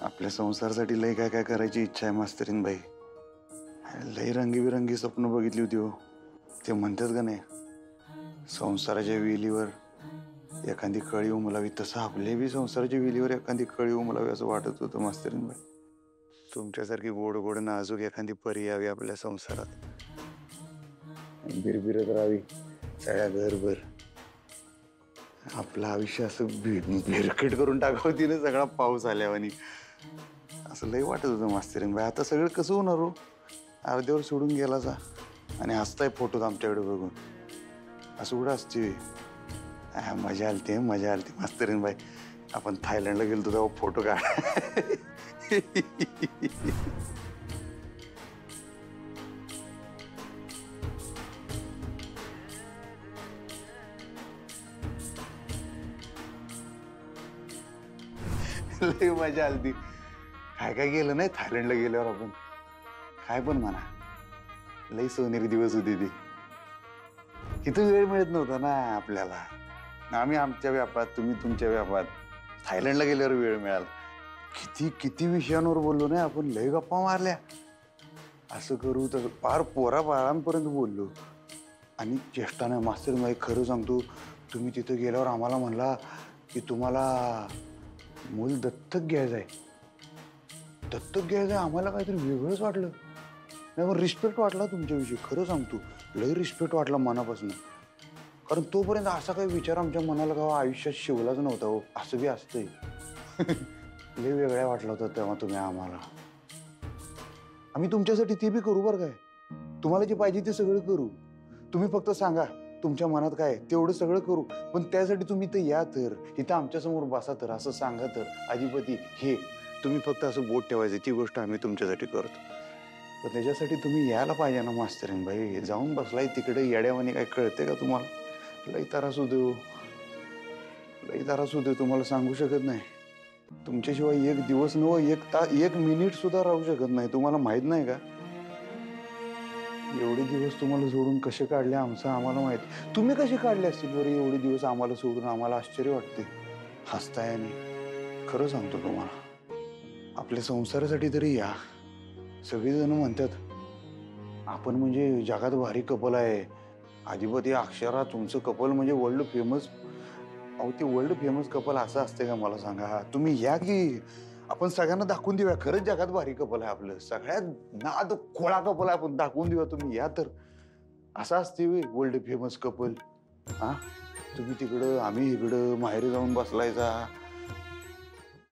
आपल्या संसारासाठी लय काय काय करायची इच्छा आहे मास्तरीन बाई. लय रंगीबिरंगी स्वप्न बघितली होती हो. ते म्हणतात का नाही, संसाराच्या वेलीवर एखादी कळी उमलावी, तसं आपले बी संसाराच्या वेलीवर एखादी कळी उमलावी असं वाटत होतं मास्तरीन बाई. तुमच्यासारखी गोड गोड नाजूक एखादी परी यावी आपल्या संसारात, बिरबिरत राहावी सगळ्या घरभर. आपलं आयुष्य असं भिरकट करून टाकावं तिने सगळा पाऊस आल्यावानी. असं लय वाटत होतं मास्तरीन बाई. आता सगळं कसं होणार हो? अर्ध्यावर सोडून गेलाचा आणि हसताय फोटोत आमच्याकडे बघून. असं कुठं असते? मजा आलती, मजा आलती मास्तरीन बाई. आपण थायलंडला गेलो तेव्हा फोटो काढ. लय मजा आलती. काय काय केलं नाही थायलंडला गेल्यावर आपण. काय पण म्हणा, लय सोनेरी दिवस होती ती. किती वेळ मिळत नव्हता ना आपल्याला. आम्ही आमच्या व्यापात, तुम्ही तुमच्या व्यापात. थायलंडला गेल्यावर वेळ मिळाला. किती किती विषयांवर बोललो नाही आपण. लय गप्पा मारल्या. असं करू तसं फार पोराबाळांपर्यंत बोललो. आणि चेष्टा नाही मास्तर, मी खरं सांगतो, तुम्ही तिथं गेल्यावर आम्हाला म्हणला की तुम्हाला मूल दत्तक घ्यायचं आहे. दत्तक घ्यायचं आहे. आम्हाला काहीतरी वेगळंच वाटलं. नाही मग रिस्पेक्ट वाटला तुमच्याविषयी. खरं सांगतो, लय रिस्पेक्ट वाटला मनापासून. कारण तोपर्यंत असा काही विचार आमच्या मनाला का आयुष्यात शिवलाच नव्हता हो. असं बी असतंय. लय वेगळ्या वाटला होता तेव्हा तुम्ही आम्हाला. आम्ही तुमच्यासाठी ते बी करू बरं काय. तुम्हाला जे पाहिजे ते सगळं करू. तुम्ही फक्त सांगा तुमच्या मनात काय तेवढं सगळं करू. पण त्यासाठी तुम्ही इथं या तर, इथं आमच्यासमोर बसा तर, असं सांगा तर. अजिबाती हे तुम्ही फक्त असं बोट ठेवायचं, ती गोष्ट आम्ही तुमच्यासाठी करतो. पण त्याच्यासाठी तुम्ही यायला पाहिजे ना मास्तरीन बाई. जाऊन बसलाय तिकडे येड्यावानी. काय कळते का तुम्हाला? लई त्रास होतो, लई त्रास होतो. तुम्हाला सांगू शकत नाही. तुमच्याशिवाय एक दिवस नव, एक तास, एक मिनिट सुद्धा राहू शकत नाही. तुम्हाला माहित नाही का? एवढे दिवस तुम्हाला सोडून कसे काढले आमचं आम्हाला माहित. तुम्ही कसे काढले असतील बरं एवढे दिवस आम्हाला सोडून? आम्हाला आश्चर्य वाटते. हसताय आणि खरं सांगतो तुम्हाला, आपल्या संसारासाठी तरी या. सगळेजण म्हणतात आपण म्हणजे जगात भारी कपल आहे. अधिपती अक्षरा तुमचं कपल म्हणजे वर्ल्ड फेमस. अहो ते वर्ल्ड फेमस कपल असं असते का मला सांगा? तुम्ही या की आपण सगळ्यांना दाखवून देऊया खरंच जगात भारी कपल आहे आपलं. सगळ्यात नाद खोळा कपल आहे आपण, दाखवून देऊया. तुम्ही या तर. असं असते वर्ल्ड फेमस कपल. हा तुम्ही तिकडं आम्ही इकडं माहेरी जाऊन बसलायचा.